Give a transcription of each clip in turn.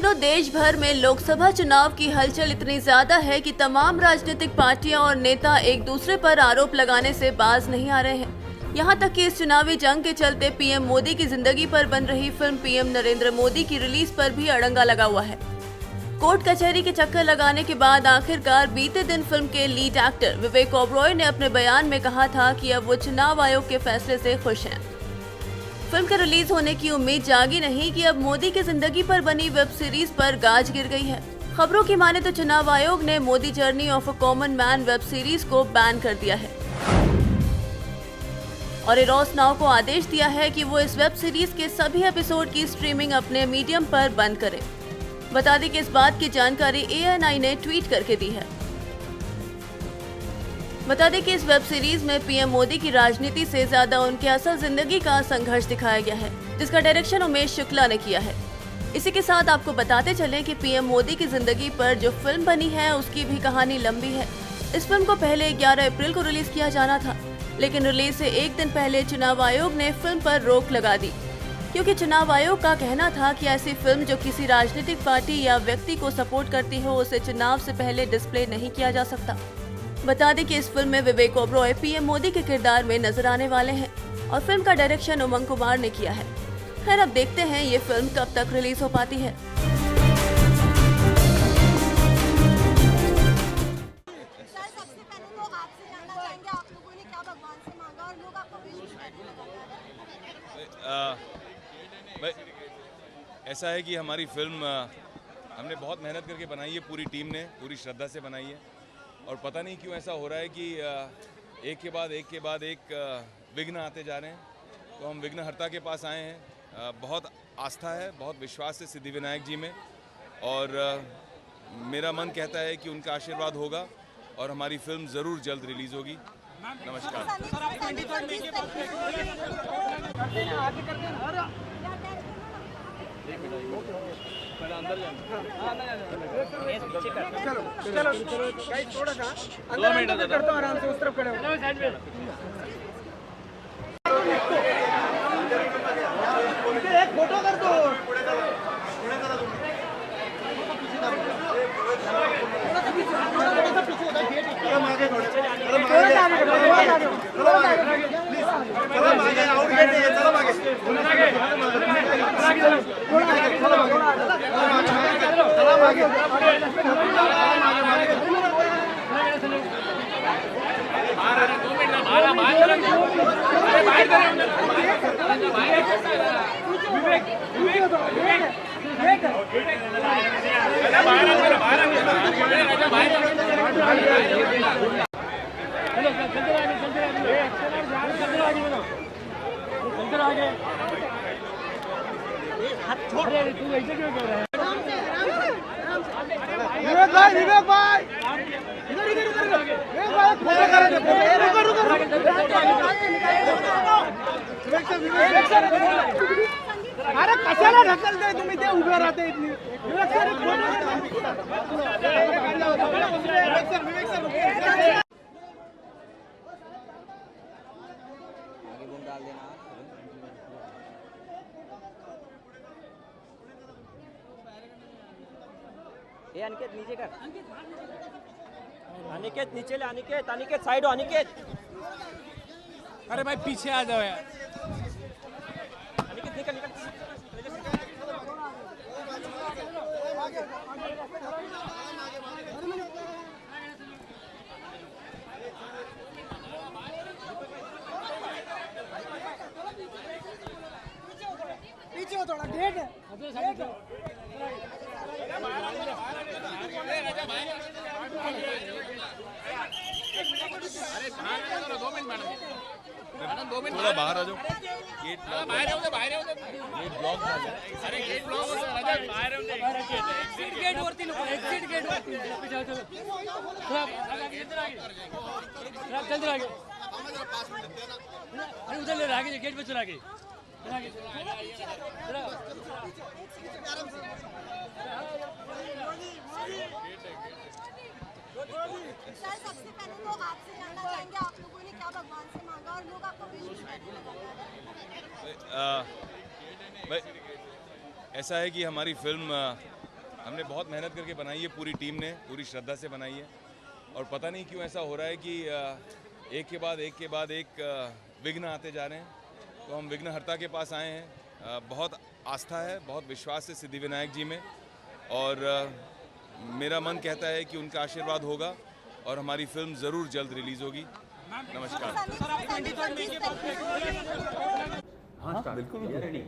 दिनों देश भर में लोकसभा चुनाव की हलचल इतनी ज्यादा है कि तमाम राजनीतिक पार्टियां और नेता एक दूसरे पर आरोप लगाने से बाज नहीं आ रहे हैं। यहां तक कि इस चुनावी जंग के चलते पीएम मोदी की जिंदगी पर बन रही फिल्म पीएम नरेंद्र मोदी की रिलीज पर भी अड़ंगा लगा हुआ है। कोर्ट कचहरी के चक्कर लगाने के बाद आखिरकार बीते दिन फिल्म के लीड एक्टर विवेक ओबरॉय ने अपने बयान में कहा था कि अब वो चुनाव आयोग के फैसले से खुश हैं। फिल्म के रिलीज होने की उम्मीद जागी नहीं कि अब मोदी की जिंदगी पर बनी वेब सीरीज पर गाज गिर गई है। खबरों की माने तो चुनाव आयोग ने Modi journey of a common man web series को बैन कर दिया है और इरोस नाउ को आदेश दिया है कि वो इस वेब सीरीज के सभी एपिसोड की स्ट्रीमिंग अपने मीडियम पर बंद करे। बता दें कि इस बात की जानकारी ANI ने ट्वीट करके दी है। बता दें कि इस वेब सीरीज में पीएम मोदी की राजनीति से ज्यादा उनके असल जिंदगी का संघर्ष दिखाया गया है, जिसका डायरेक्शन उमेश शुक्ला ने किया है। इसी के साथ आपको बताते चलें कि पीएम मोदी की जिंदगी पर जो फिल्म बनी है उसकी भी कहानी लंबी है। इस फिल्म को पहले 11 अप्रैल को रिलीज किया जाना था, लेकिन रिलीज से एक दिन पहले चुनाव आयोग ने फिल्म पर रोक लगा दी, क्योंकि चुनाव आयोग का कहना था कि ऐसी फिल्म जो किसी राजनीतिक पार्टी या व्यक्ति को सपोर्ट करती हो उसे चुनाव से पहले डिस्प्ले नहीं किया जा सकता। बता दें कि इस फिल्म में विवेक ओबरॉय पीएम मोदी के किरदार में नजर आने वाले हैं और फिल्म का डायरेक्शन उमंग कुमार ने किया है। खैर, अब देखते हैं ये फिल्म कब तक रिलीज हो पाती है। ऐसा है कि हमारी फिल्म हमने बहुत मेहनत करके बनाई है, पूरी टीम ने पूरी श्रद्धा से बनाई है और पता नहीं क्यों ऐसा हो रहा है कि एक के बाद एक विघ्न आते जा रहे हैं। तो हम विघ्नहर्ता के पास आए हैं। बहुत आस्था है, बहुत विश्वास है सिद्धिविनायक जी में और मेरा मन कहता है कि उनका आशीर्वाद होगा और हमारी फिल्म ज़रूर जल्द रिलीज़ होगी। नमस्कार। अंदर चलो थोड़ा सा अंदर करता हूं, आराम से उस तरफ खड़े हो। एक फोटो कर दो। विवेक भाई अरे कशाला ढकलते तुम्ही, ते उभे राहते इतनी। ये अनिकेत नीचे कर, अनिकेत नीचे ले, अनिकेत साइड हो, अनिकेत। अरे भाई पीछे आ जाओ यार। अनिकेत निकल। पीछे हो थोड़ा, गेट है। थोड़ा बाहर आ जाओ। गेट ब्लॉक अरे गेट ब्लॉक हो बाहर एग्जिट गेट वरती नको, एग्जिट गेट वरती चलो थोड़ा जल्दी आगे। अरे उधर ले आगे, गेट पे चला आगे। सर, सबसे पहले तो आपसे जानना चाहेंगे आप लोगों ने क्या भगवान से मांगा और लोग आपको विश करने लगे? ऐसा है कि हमारी फिल्म हमने बहुत मेहनत करके बनाई है, पूरी टीम ने पूरी श्रद्धा से बनाई है। और पता नहीं क्यों ऐसा हो रहा है कि एक के बाद एक विघ्न आते जा रहे हैं। तो हम विघ्नहर्ता के पास आए हैं। बहुत आस्था है, बहुत विश्वास है सिद्धिविनायक जी में, और मेरा मन कहता है कि उनका आशीर्वाद होगा और हमारी फिल्म ज़रूर जल्द रिलीज़ होगी। नमस्कार। हाँ बिल्कुल ready.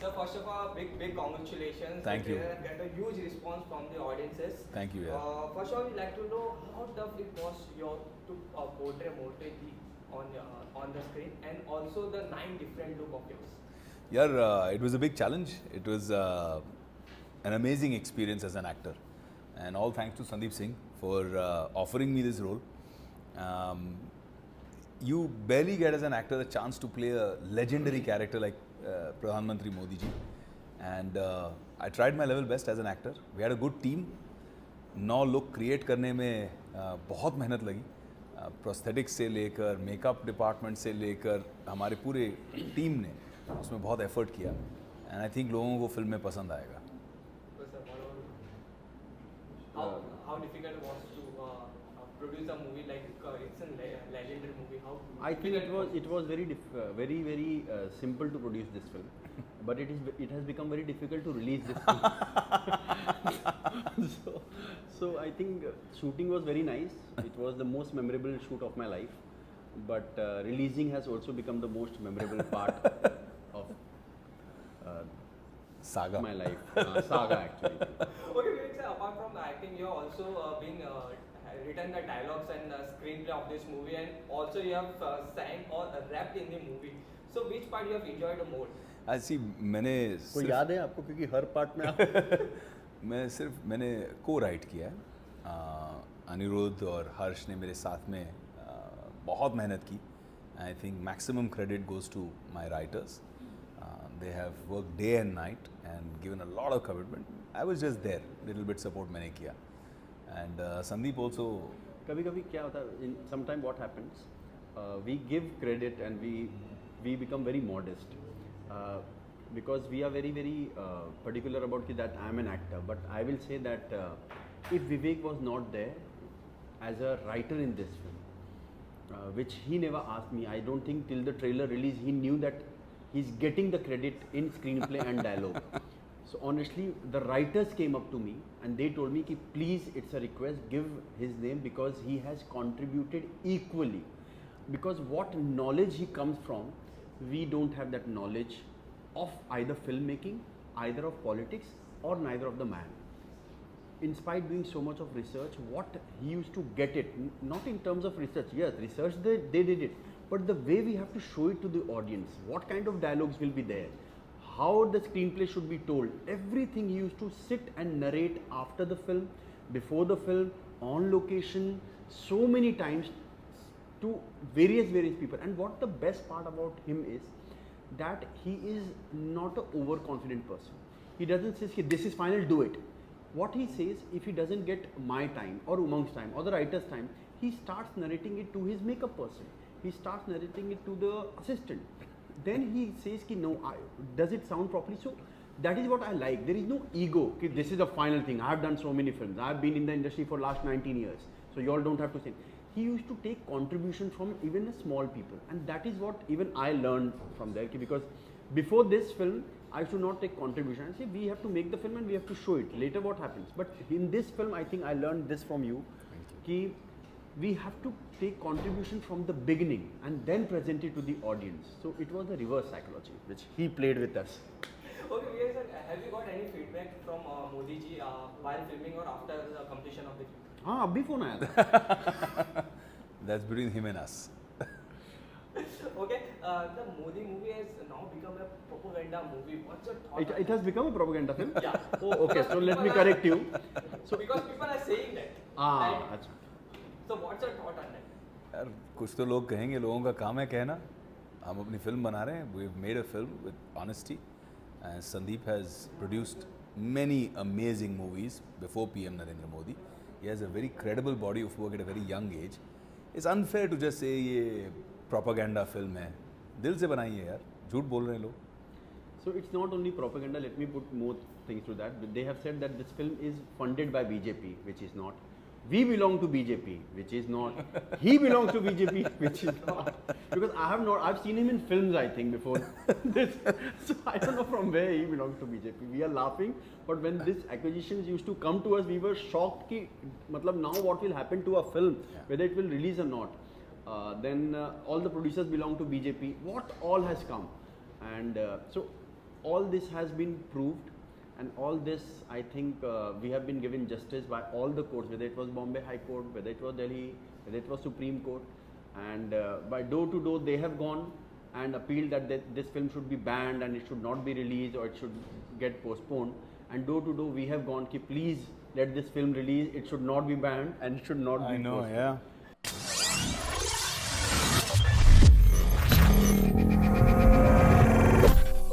So first of all, big congratulations. Thank you. Get a huge response from the audiences. Thank you. Yeah. First of all, we'd like to know how tough it was to portray Mortegi on the screen, and also the 9 different look of yours. Yeah, it was a big challenge. It was an amazing experience as an actor, and all thanks to Sandeep Singh for offering me this role. You barely get as an actor a chance to play a legendary character like Pradhan Mantri Modi ji, and I tried my level best as an actor. We had a good team. 9 look create करने में बहुत मेहनत लगी, prosthetics से लेकर makeup department से लेकर हमारे पूरे टीम ने उसमें बहुत एफर्ट किया, एंड आई थिंक लोगों को फिल्म में पसंद आएगा। How difficult was to produce a movie like it's a legendary movie? How I think it was very simple to produce this film, but it has become very difficult to release this film. so I think shooting was very nice. It was the most memorable shoot of my life, but releasing has also become the most memorable part of saga my life. Saga actually. Okay, Vivek sir, apart from the acting, you have also written the dialogues and the screenplay of this movie, and also you have sang or rapped in the movie. So which part you have enjoyed the more? ऐसी मैंने कोई याद है आपको, क्योंकि हर part में आप मैंने को राइट किया है। अनिरुद्ध और हर्ष ने मेरे साथ में बहुत मेहनत की। I think maximum credit goes to my writers. They have work day and night and given a lot of commitment. I was just there, little bit support मैंने किया। एंड संदीप ऑल्सो, कभी क्या होता है, in some time what happens, we give credit and we become very modest because we are very particular about that I am an actor. But I will say that if Vivek was not there as a writer in this film, which he never asked me, I don't think till the trailer release he knew that he's getting the credit in screenplay and dialogue. So honestly, the writers came up to me and they told me ki please, it's a request, give his name because he has contributed equally. Because what knowledge he comes from, we don't have that knowledge of either filmmaking, either of politics, or neither of the man. In spite doing so much of research, what he used to get it, not in terms of research, yes, research they did it, but the way we have to show it to the audience, what kind of dialogues will be there, how the screenplay should be told, everything he used to sit and narrate after the film, before the film, on location, so many times to various people. And what the best part about him is that he is not an overconfident person. He doesn't say this is final, do it. What he says, if he doesn't get my time or Umang's time or the writer's time, he starts narrating it to his makeup person. He starts narrating it to the assistant. Then he says ki no, does it sound properly? So that is what I like. There is no ego ki this is the final thing. I have done so many films. I have been in the industry for last 19 years. So you all don't have to say. He used to take contribution from even the small people, and that is what even I learned from there. Because before this film, I should not take contribution. I say we have to make the film and we have to show it. Later what happens? But in this film, I think I learned this from you. Ki we have to take contribution from the beginning and then present it to the audience. So it was the reverse psychology which he played with us. Okay, yes, sir. Have you got any feedback from Modi ji while filming or after the completion of the film? हाँ अभी phone आया था. that's between him and us. Okay, the Modi movie has now become a propaganda movie. What's your thought? It has become a propaganda film. Yeah. Oh, okay. So let me correct you. So because people are saying that. हाँ. So what's your thought on that? यार कुछ तो लोग कहेंगे, लोगों का काम है कहना. हम अपनी फिल्म बना रहे हैं. We've made a film with honesty, and Sandeep has produced many amazing movies before PM Narendra Modi. He has a very credible body of work at a very young age. It's unfair to just say ये propaganda film है. दिल से बनाई है यार. झूठ बोल रहे हैं लोग. So it's not only propaganda. Let me put more things to that. They have said that this film is funded by BJP, which is not. We belong to BJP, which is not. He belongs to BJP, which is not. Because I've seen him in films, I think, before this. So I don't know from where he belongs to BJP. We are laughing, but when this acquisitions used to come to us, we were shocked ki, matlab now what will happen to a film, whether it will release or not. Then all the producers belong to BJP. What all has come? And so all this has been proved. And all this, I think, we have been given justice by all the courts, whether it was Bombay High Court, whether it was Delhi, whether it was Supreme Court. And by door to door, they have gone and appealed that this film should be banned and it should not be released or it should get postponed. And door to door, we have gone, ki please let this film release, it should not be banned and it should not be postponed. Yeah.